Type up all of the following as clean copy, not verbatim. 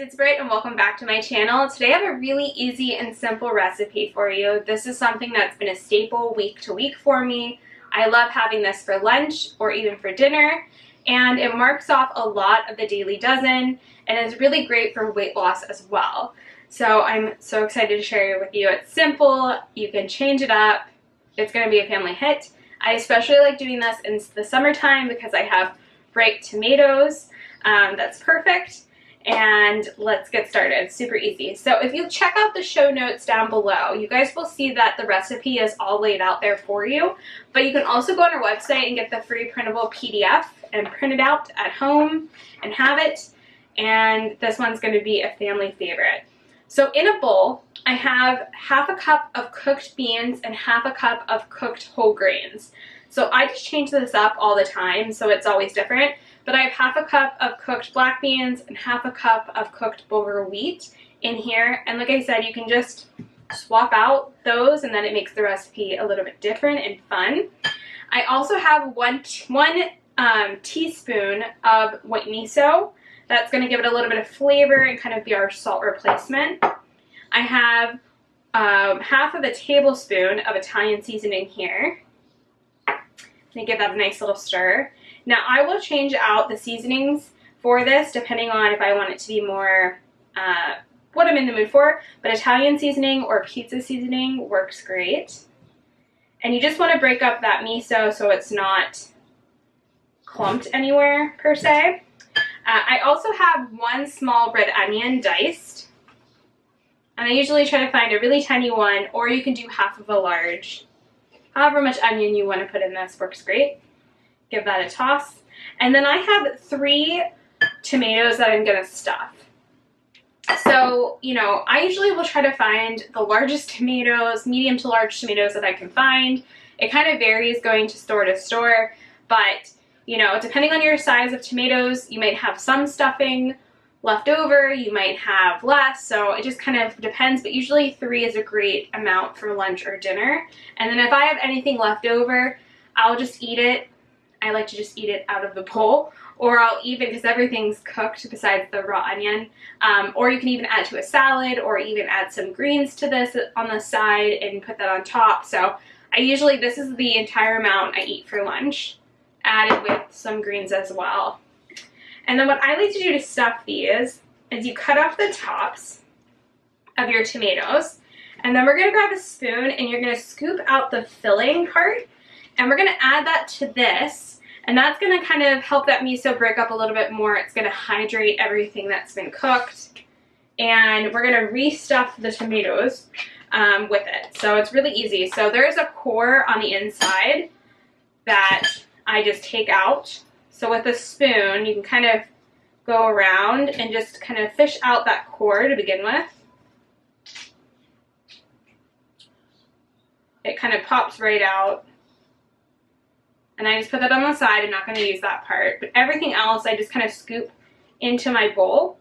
it's Britt and welcome back to my channel. Today I have a really easy and simple recipe for you. This is something that's been a staple week to week for me. I love having this for lunch or even for dinner, and it marks off a lot of the daily dozen and is really great for weight loss as well. So I'm so excited to share it with you. It's simple, you can change it up, it's going to be a family hit. I especially like doing this in the summertime because I have ripe tomatoes. That's perfect. And let's get started. It's super easy. So if you check out the show notes down below, you guys will see that the recipe is all laid out there for you. But you can also go on our website and get the free printable PDF and print it out at home and have it. And this one's going to be a family favorite. So in a bowl, I have half a cup of cooked beans and half a cup of cooked whole grains. So I just change this up all the time, so it's always different. But I have half a cup of cooked black beans and half a cup of cooked bulgur wheat in here. And like I said, you can just swap out those and then it makes the recipe a little bit different and fun. I also have one teaspoon of white miso. That's going to give it a little bit of flavor and kind of be our salt replacement. I have half of a tablespoon of Italian seasoning here. I'm going to give that a nice little stir. Now I will change out the seasonings for this depending on if I want it to be more what I'm in the mood for, but Italian seasoning or pizza seasoning works great. And you just want to break up that miso so it's not clumped anywhere per se. I also have one small red onion diced, and I usually try to find a really tiny one, or you can do half of a large. However much onion you want to put in this works great. Give that a toss. And then I have 3 tomatoes that I'm going to stuff. So, you know, I usually will try to find the largest tomatoes, medium to large tomatoes that I can find. It kind of varies going to store, but, you know, depending on your size of tomatoes, you might have some stuffing left over, you might have less, so it just kind of depends, but usually 3 is a great amount for lunch or dinner. And then if I have anything left over, I'll just eat it. I like to just eat it out of the bowl, or I'll even, because everything's cooked besides the raw onion, or you can even add to a salad or even add some greens to this on the side and put that on top. So I usually, this is the entire amount I eat for lunch, added with some greens as well. And then what I like to do to stuff these is you cut off the tops of your tomatoes, and then we're going to grab a spoon and you're going to scoop out the filling part, and we're going to add that to this, and that's going to kind of help that miso break up a little bit more. It's going to hydrate everything that's been cooked, and we're going to restuff the tomatoes with it. So it's really easy. So there's a core on the inside that I just take out. So with a spoon, you can kind of go around and just kind of fish out that core to begin with. It kind of pops right out. And I just put that on the side. I'm not going to use that part. But everything else, I just kind of scoop into my bowl.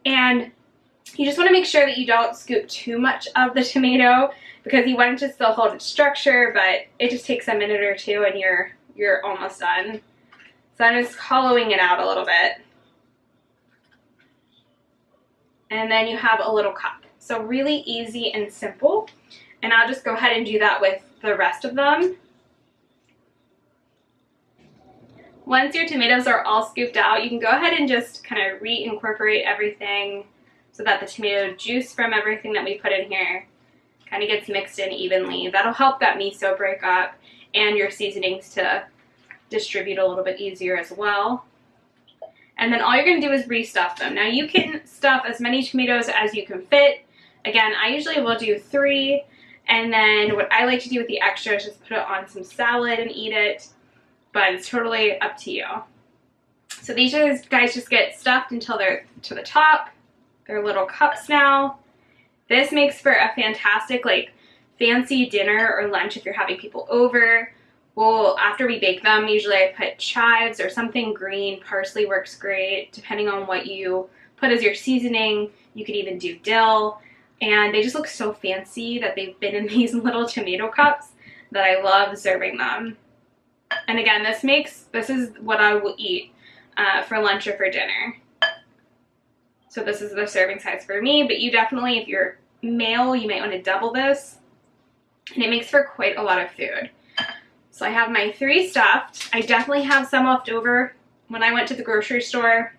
And you just want to make sure that you don't scoop too much of the tomato because you want it to still hold its structure, but it just takes a minute or two and you're almost done. So I'm just hollowing it out a little bit. And then you have a little cup. So really easy and simple. And I'll just go ahead and do that with the rest of them. Once your tomatoes are all scooped out, you can go ahead and just kind of reincorporate everything so that the tomato juice from everything that we put in here kind of gets mixed in evenly. That'll help that miso break up and your seasonings to distribute a little bit easier as well. And then all you're going to do is restuff them. Now you can stuff as many tomatoes as you can fit. Again, I usually will do 3, and then what I like to do with the extra is just put it on some salad and eat it, but it's totally up to you. So these guys just get stuffed until they're to the top. They're little cups now. This makes for a fantastic like fancy dinner or lunch if you're having people over. Well, after we bake them, usually I put chives or something green. Parsley works great, depending on what you put as your seasoning. You could even do dill. And they just look so fancy that they've been in these little tomato cups that I love serving them. And again, this is what I will eat for lunch or for dinner. So this is the serving size for me, but you definitely, if you're male, you might want to double this. And it makes for quite a lot of food. So I have my 3 stuffed. I definitely have some left over. When I went to the grocery store,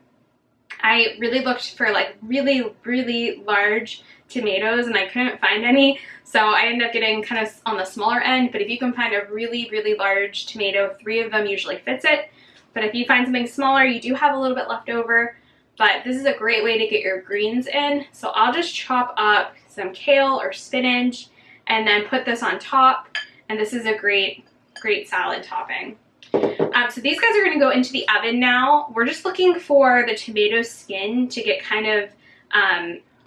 I really looked for like really large tomatoes and I couldn't find any. So I ended up getting kind of on the smaller end, but if you can find a really large tomato, 3 of them usually fits it. But if you find something smaller, you do have a little bit left over. But this is a great way to get your greens in. So I'll just chop up some kale or spinach and then put this on top. And this is a great salad topping. So these guys are going to go into the oven now. We're just looking for the tomato skin to get kind of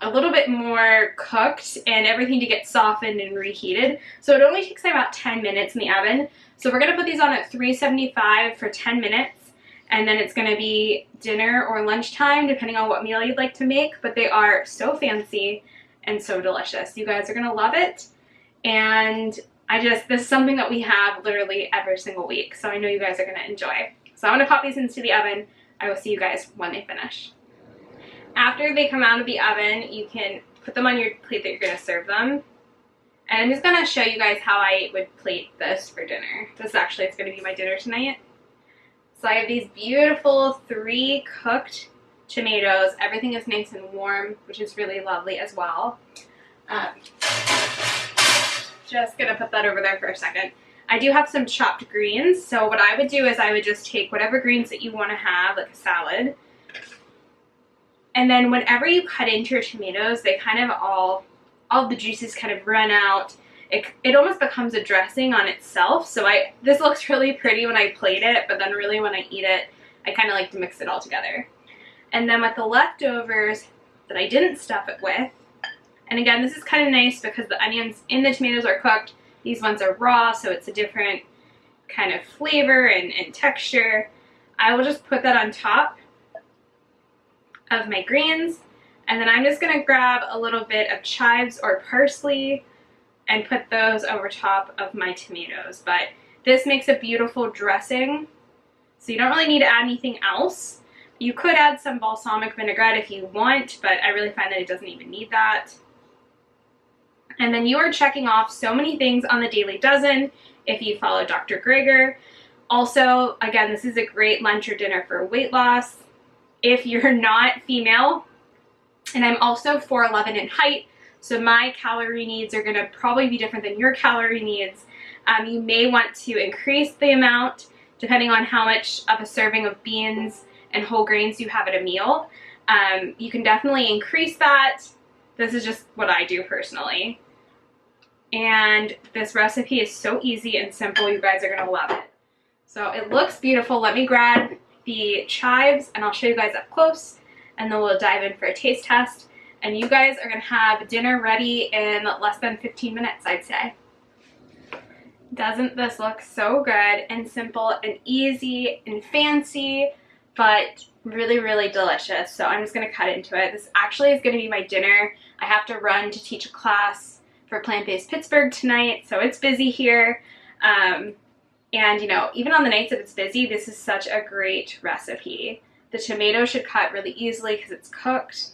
a little bit more cooked and everything to get softened and reheated. So it only takes about 10 minutes in the oven. So we're going to put these on at 375 for 10 minutes. And then it's going to be dinner or lunchtime, depending on what meal you'd like to make. But they are so fancy and so delicious. You guys are going to love it. And this is something that we have literally every single week. So I know you guys are going to enjoy. So I'm going to pop these into the oven. I will see you guys when they finish. After they come out of the oven, you can put them on your plate that you're going to serve them. And I'm just going to show you guys how I would plate this for dinner. This actually is going to be my dinner tonight. So I have these beautiful 3 cooked tomatoes. Everything is nice and warm, which is really lovely as well. Just going to put that over there for a second. I do have some chopped greens. So what I would do is I would just take whatever greens that you want to have, like a salad. And then whenever you cut into your tomatoes, they kind of all the juices kind of run out. It almost becomes a dressing on itself. So this looks really pretty when I plate it, but then really when I eat it, I kind of like to mix it all together. And then with the leftovers that I didn't stuff it with, and again, this is kind of nice because the onions in the tomatoes are cooked. These ones are raw, so it's a different kind of flavor and texture. I will just put that on top of my greens. And then I'm just going to grab a little bit of chives or parsley and put those over top of my tomatoes. But this makes a beautiful dressing, so you don't really need to add anything else. You could add some balsamic vinaigrette if you want, but I really find that it doesn't even need that. And then you are checking off so many things on the Daily Dozen if you follow Dr. Greger. Also, again, this is a great lunch or dinner for weight loss. If you're not female, and I'm also 4'11" in height, so my calorie needs are going to probably be different than your calorie needs. You may want to increase the amount depending on how much of a serving of beans and whole grains you have at a meal. You can definitely increase that. This is just what I do personally. And this recipe is so easy and simple. You guys are going to love it. So it looks beautiful. Let me grab the chives and I'll show you guys up close, and then we'll dive in for a taste test. And you guys are going to have dinner ready in less than 15 minutes, I'd say. Doesn't this look so good and simple and easy and fancy, but really delicious? So I'm just going to cut into it. This actually is going to be my dinner. I have to run to teach a class for Plant-Based Pittsburgh tonight, so it's busy here. And you know, even on the nights that it's busy, this is such a great recipe. The tomato should cut really easily because it's cooked.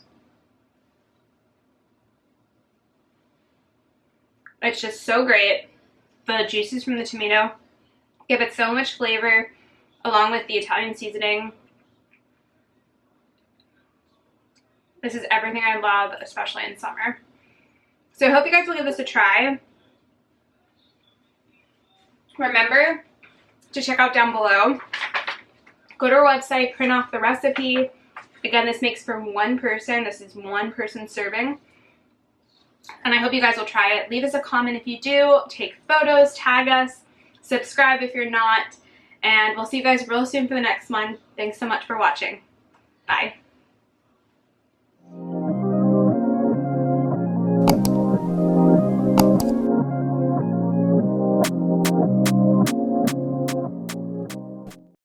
It's just so great. The juices from the tomato give it so much flavor along with the Italian seasoning. This is everything I love, especially in summer. So I hope you guys will give this a try. Remember to check out down below. Go to our website, print off the recipe. Again, this makes for 1 person. This is 1 person serving. And I hope you guys will try it. Leave us a comment if you do. Take photos, tag us, subscribe if you're not. And we'll see you guys real soon for the next one. Thanks so much for watching. Bye.